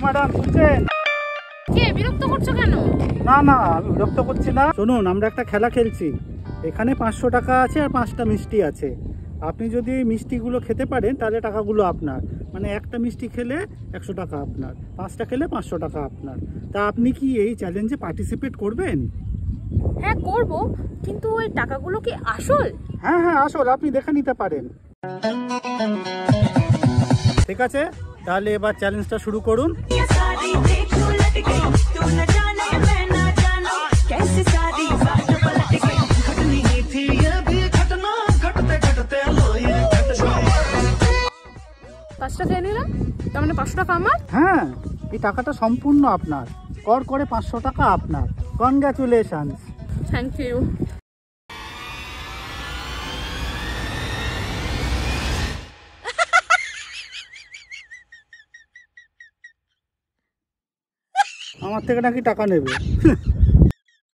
Madam শুনছেন? কে বিরক্ত করছো কেন? না না, আমি বিরক্ত করছি না। শুনুন, আমরা একটা খেলা খেলছি। এখানে 500 টাকা আছে আর 5টা মিষ্টি আছে। আপনি যদি এই মিষ্টিগুলো খেতে পারেন তাহলে টাকাগুলো আপনার। মানে একটা মিষ্টি খেলে 100 টাকা আপনার, 5টা খেলে 500 টাকা আপনার। তা আপনি কি এই চ্যালেঞ্জে পার্টিসিপেট করবেন? হ্যাঁ করব, কিন্তু ওই টাকাগুলো কি আসল? হ্যাঁ হ্যাঁ, আসল। আপনি দেখে নিতে পারেন। ঠিক আছে, তাহলে এবার চ্যালেঞ্জটা শুরু করুন। পাঁচটা খেয়ে নিলাম, তার মানে 500 টাকা আমার। হ্যাঁ, এই টাকাটা সম্পূর্ণ আপনার। কর করে 500 টাকা আপনার। কনগ্রাচুলেশনস। Thank you. আমার থেকে নাকি টাকা নেবে?